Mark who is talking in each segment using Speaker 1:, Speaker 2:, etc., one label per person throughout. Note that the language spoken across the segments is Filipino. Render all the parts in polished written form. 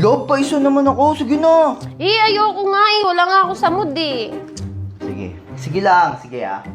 Speaker 1: Love, paisa naman ako. Sige na.
Speaker 2: Ayoko nga eh. Wala nga ako sa mood eh.
Speaker 1: Sige. Sige lang. Sige ah.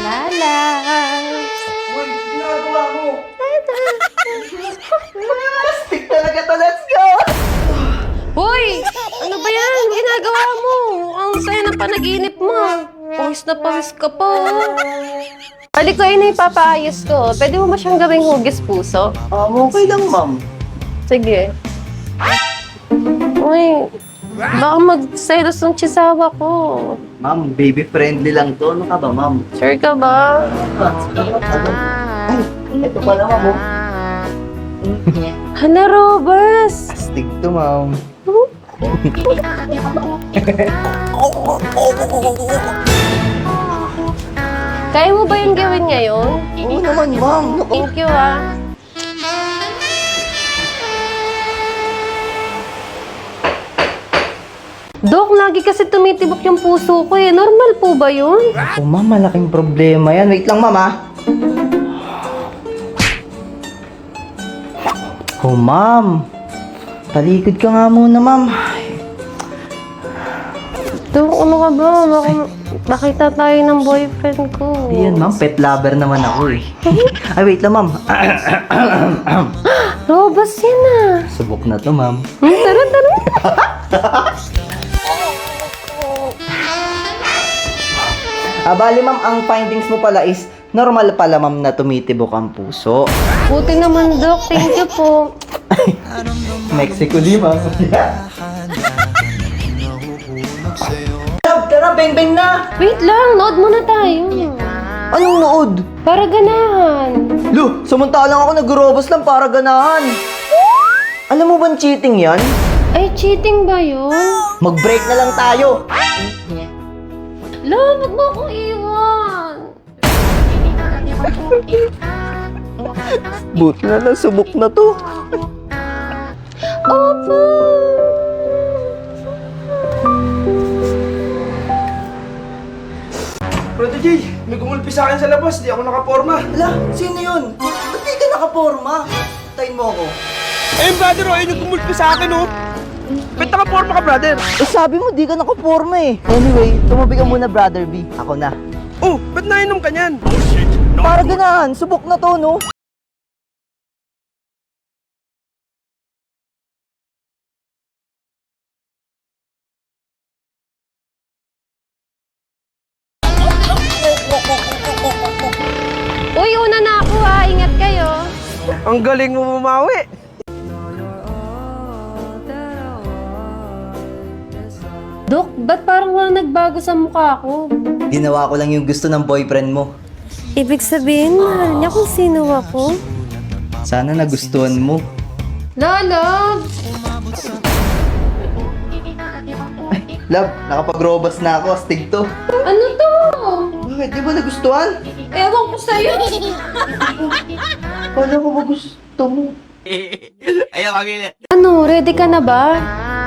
Speaker 2: Lalas.
Speaker 1: Uy, ginagawa mo. Stick talaga to. Let's go.
Speaker 2: Hoy! Ano ba yan? Ginagawa mo? Ang saya ng panaginip mo. Pawis na pawis ka pa. Balik ko yun na ipapaayos ko. Pwede mo ba siyang gawing hugis puso?
Speaker 1: Okay lang, ma'am.
Speaker 2: Sige. Uy, baka magselos ng chisawa ko.
Speaker 1: Ma'am, baby friendly lang to. Ano ka ba, ma'am?
Speaker 2: Sure ka ba?
Speaker 1: Ay, ito pala, ma'am. Oh.
Speaker 2: Hala, Robas!
Speaker 1: Stick to, ma'am.
Speaker 2: Kaya mo ba yung gawin ngayon?
Speaker 1: Oo naman, ma'am.
Speaker 2: Thank you, ah. Dok, lagi kasi tumitibok yung puso ko eh. Normal po ba yun?
Speaker 1: Oh, ma'am, malaking problema yan. Wait lang, ma'am, ah. Oh, ma'am. Talikod ka nga muna, ma'am.
Speaker 2: Dok, ano ka ba? Makita tayo ng boyfriend ko.
Speaker 1: Ayan, ma'am. Pet lover naman ako, eh. Ay, wait lang, ma'am.
Speaker 2: Robas yan ah.
Speaker 1: Subok na to, ma'am.
Speaker 2: Tara, tara.
Speaker 1: Bali, ma'am, ang findings mo pala is normal pala, ma'am, na tumitibok ang puso.
Speaker 2: Buti naman, Dok. Thank you po.
Speaker 1: Mexico, di, ma'am. Love, tara, bang-bang na!
Speaker 2: Wait lang, nood muna tayo.
Speaker 1: Anong nood?
Speaker 2: Para ganahan.
Speaker 1: Lo, samantalang ako nag-robos lang para ganahan. Alam mo bang cheating yan?
Speaker 2: Ay, cheating ba yun?
Speaker 1: Mag-break na lang tayo.
Speaker 2: Lo, wag mo akong iwan.
Speaker 1: Buti na lang, subok na to.
Speaker 2: Opo.
Speaker 3: Brother Jay, may gumulpi sa akin sa labas. Di ako nakaporma.
Speaker 1: Hala, sino yun? Ba't di ka nakaporma? Tayin mo ako.
Speaker 3: Ayun, brother, oh, ayun yung gumulpi sa akin, oh. Ba't nakaporma ka, brother?
Speaker 1: Eh, sabi mo, di ka nakaporma eh. Anyway, tumabi ka muna, Brother B. Ako na.
Speaker 3: Oh, ba't nainom ka niyan?
Speaker 1: Para ganahan, subok na to, no?
Speaker 2: Uy, una na ako ha. Ingat kayo.
Speaker 3: Ang galing mo bumawi.
Speaker 2: Dok, ba't parang walang nagbago sa mukha ko?
Speaker 1: Ginawa ko lang yung gusto ng boyfriend mo.
Speaker 2: Ibig sabihin, mahal niya kung sino ako?
Speaker 1: Sana nagustuhan mo.
Speaker 2: Lolo!
Speaker 1: Love, nakapag-robos na ako. Astig to.
Speaker 2: Ano to?
Speaker 1: Bakit? Di ba nagustuhan?
Speaker 2: Ewan ko sa'yo.
Speaker 1: Kala ko ba gusto mo?
Speaker 2: Ano, ready ka na ba?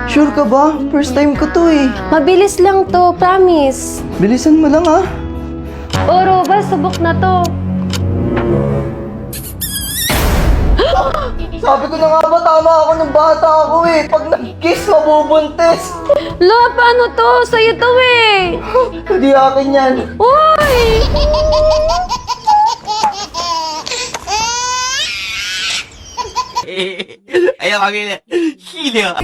Speaker 1: Sure ka ba? First time ko to eh.
Speaker 2: Mabilis lang to, promise.
Speaker 1: Bilisan mo lang ah.
Speaker 2: O, Roba, subok na to.
Speaker 1: Sabi ko na nga ba, tama ako ng bata ako eh. Pag nag-kiss, mabubuntis.
Speaker 2: Lo, paano to? Sa'yo to eh.
Speaker 1: Hindi akin yan.
Speaker 2: Uy!
Speaker 4: Ayaw kagila. Hila.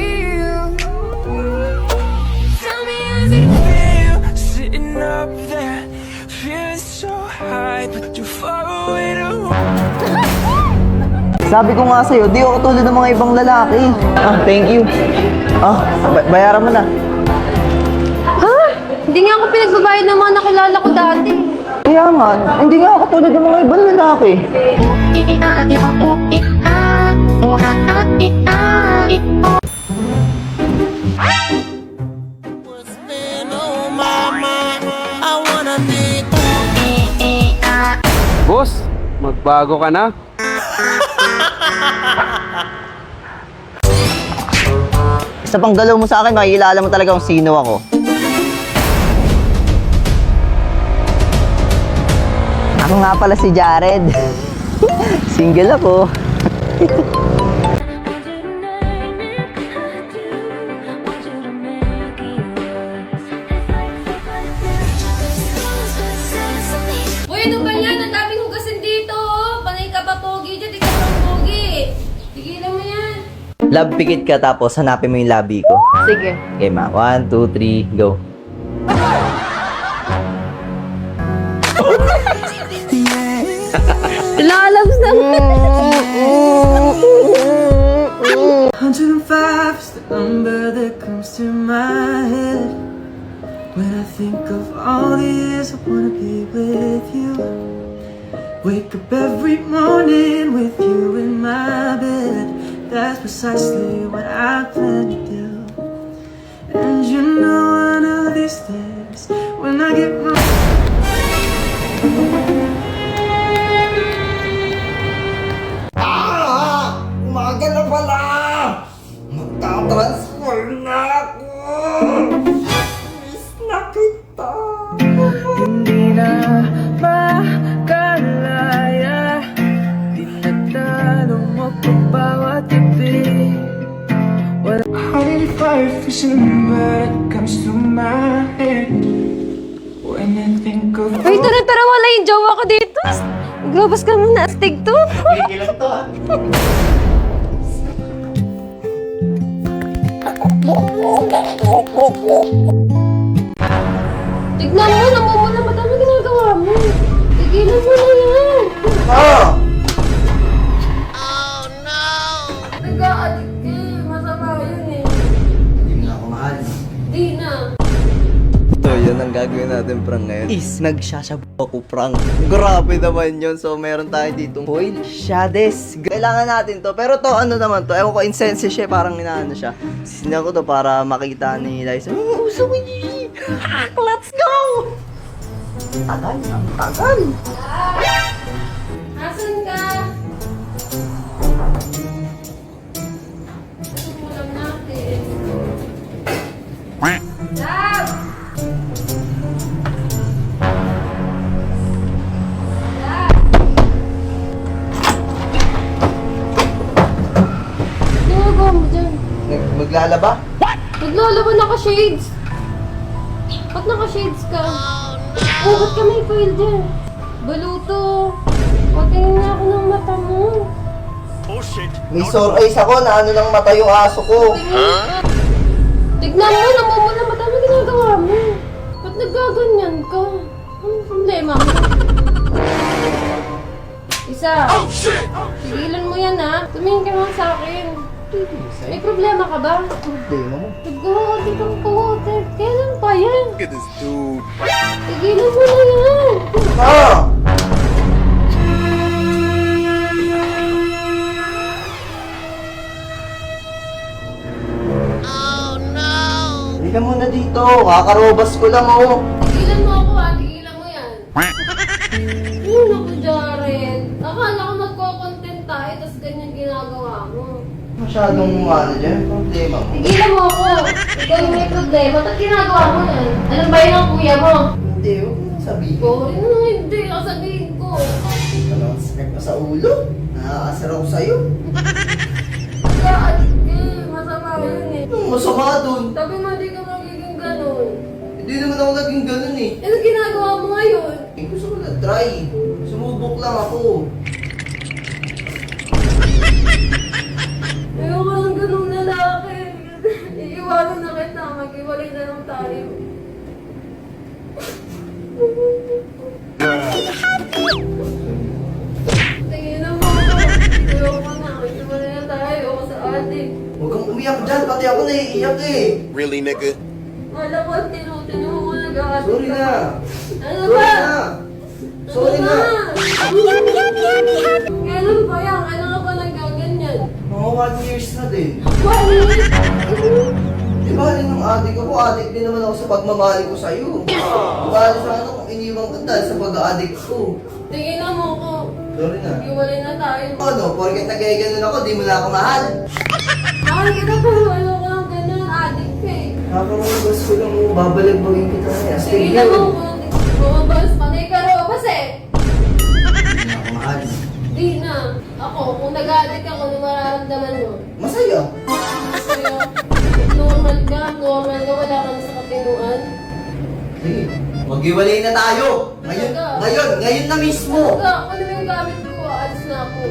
Speaker 5: Sitting up there, feeling so high, but you're far away to
Speaker 1: Sabi ko nga sa'yo, di ako tulad ng mga ibang lalaki. Ah, thank you. Ah, bayaran mo na.
Speaker 2: Ha? Hindi nga ako pinagbabayad ng mga nakilala ko dati.
Speaker 1: Kaya nga, hindi nga ako tulad ng mga ibang lalaki.
Speaker 3: Bago ka na?
Speaker 1: Sa panggalaw mo sa akin, makikilala mo talaga kung sino ako. Ako nga pala si Jared. Single ako.
Speaker 2: Uy, ano ba yan? Ang daming hugasin dito. Panay ka pa pogi dyan. Di ka pang pogi. Tigilan mo yan.
Speaker 1: Love pikit ka tapos hanapin mo yung labi ko.
Speaker 2: Sige.
Speaker 1: Okay ma, 1, 2, 3, go.
Speaker 2: Lalabs na.
Speaker 5: 105 is the number that comes to my head when I think of all the years I wanna be with you. Wake up every morning with you in my bed. That's precisely what I plan to do. And you know one of these days when I get my
Speaker 1: Umaga na pala! Magta-transfer na ako! Miss na kita!
Speaker 5: hindi na makalaya. Tinatalo mo pa bawat ibig. Well, 105 is the number that comes to my head when I think of
Speaker 2: Uy, tara, wala yung jowa ko dito. Maglabas ka muna, astig to.
Speaker 1: Ilang to ah?
Speaker 2: Tignan mo, namumula. Madami ginagawa mo. Tigilan mo na yan.
Speaker 1: Oh!
Speaker 2: Nag-a-addict ka eh. Masama yun eh.
Speaker 1: Hindi mo na ako mahal.
Speaker 2: Di na.
Speaker 1: So, yun ang gagawin natin prank ngayon. Is, nagsasabo ako prank. Grabe naman yun. So, meron tayo ditong foil shades. Kailangan natin to. Pero to, ano naman to? Ewan ko, insense siya. Parang inaano siya. Sinan ko to para makita ni Liza. Uso mo yun! Let's go! Tagal, ang tagal.
Speaker 2: Asan ka? Ulam natin. Dab! Dab! Ginagawa mo dyan?
Speaker 1: Maglalaba?
Speaker 2: Naglalaban naka-shades. Ba't naka-shades ka? Oh, ba't ka may foil dyan? Baluto. Patingin nga ako ng mata mo.
Speaker 1: May sore eyes ako na ano ng mata yung aso ko.
Speaker 2: Tignan mo, namumula. Madami ginagawa mo. Ba't naggaganyan ka? Anong problema mo? Isa. Tigilan mo yan ha. Tumingin ka naman sa akin. May problema ka ba?
Speaker 1: Problema mo.
Speaker 2: Nag-uhote kang puhote. Kailan pa yan?
Speaker 4: Look at this dude.
Speaker 2: Tigilan mo na yan.
Speaker 1: Ah! Hindi ka muna dito. Kakarobas ko lang oh.
Speaker 2: Tigilan mo ako ha. Tigilan mo yan. Yun ako, Jared. Akala ko magko-content tayo, tapos ganyan ginagawa mo.
Speaker 1: Masyadong ano dyan, problema mo.
Speaker 2: Tigilan mo ako. Ikaw yung may problema. Ba't ginagawa mo yan? Alam ba yun ang kuya mo?
Speaker 1: Hindi, huwag mo sabihin.
Speaker 2: Ko? Hindi. Kasabihin ko.
Speaker 1: Ano, sakit pa sa ulo? Nakakasar ako sa'yo.
Speaker 2: Kaadik ka. Masama yun eh.
Speaker 1: Anong masama dun?
Speaker 2: Sabi mo hindi ka magiging ganun.
Speaker 1: Hindi naman ako naging ganun eh.
Speaker 2: Ano ginagawa mo ngayon?
Speaker 1: Eh, gusto ko na-try. Sumubok lang ako.
Speaker 2: Ayoko ng ganung lalaki. Iiwanan na kita. Mag-iwalay na lang tayo. Tingin mo ako. Ayoko na. Mag-iwalay na tayo. Ako sa adik.
Speaker 1: Huwag kang umiyak dyan, pati ako naiiyak eh.
Speaker 4: Really, nigga?
Speaker 2: Wala ko. Tinutino mo nag-aadik.
Speaker 1: Sorry na.
Speaker 2: Ano
Speaker 1: Sorry
Speaker 2: ba?
Speaker 1: na. Sorry na.
Speaker 2: Kailan ba yan? Kailan ka ba nagaganyan?
Speaker 1: Mga 1 years na din.
Speaker 2: Bakit?
Speaker 1: Di ba rin ng adik ako? Adik din naman ako sa pagmamahal ko sa'yo. Di ba sa ano kung iniwan ka dahil sa pag-adik ko?
Speaker 2: Tingnan mo ko.
Speaker 1: Sorry na.
Speaker 2: Iwalay na tayo.
Speaker 1: Ano, porket nagkaganon ako, di mo na ako mahal.
Speaker 2: Ay, ito po. Ano ko lang ganun. Addict ka eh.
Speaker 1: Nakarungas ko lang mo, babalagbagin kita kaya.
Speaker 2: Sige na mo. Bumabas. Panay ka raw. Kasi.
Speaker 1: Di na ako mahal.
Speaker 2: Di na. Ako, kung nag-addict ako, ano mararamdaman mo?
Speaker 1: Masaya.
Speaker 2: Sa'yo, normal ka, wala kang sa katinuan.
Speaker 1: Sige, maghiwalay na tayo. Ngayon na mismo.
Speaker 2: Huwag ka, ano yung gamit ko? Alis na ako.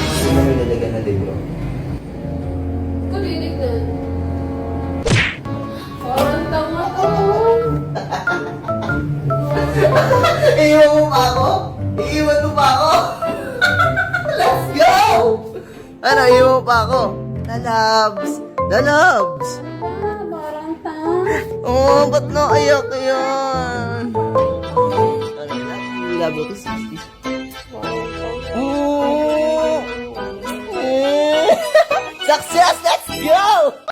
Speaker 1: Gusto mo yung nalagyan na libro?
Speaker 2: Kulilig na. Parang tama ko.
Speaker 1: Iiwan mo pa ako? Iiwan mo pa ako? Let's go! Ano, iiwan mo pa ako? Lalabs! Lalabs!
Speaker 2: Parang tama.
Speaker 1: Oh, ba't naiyak yan? Ano na? Labo to 60. Oh! Success! Let's go!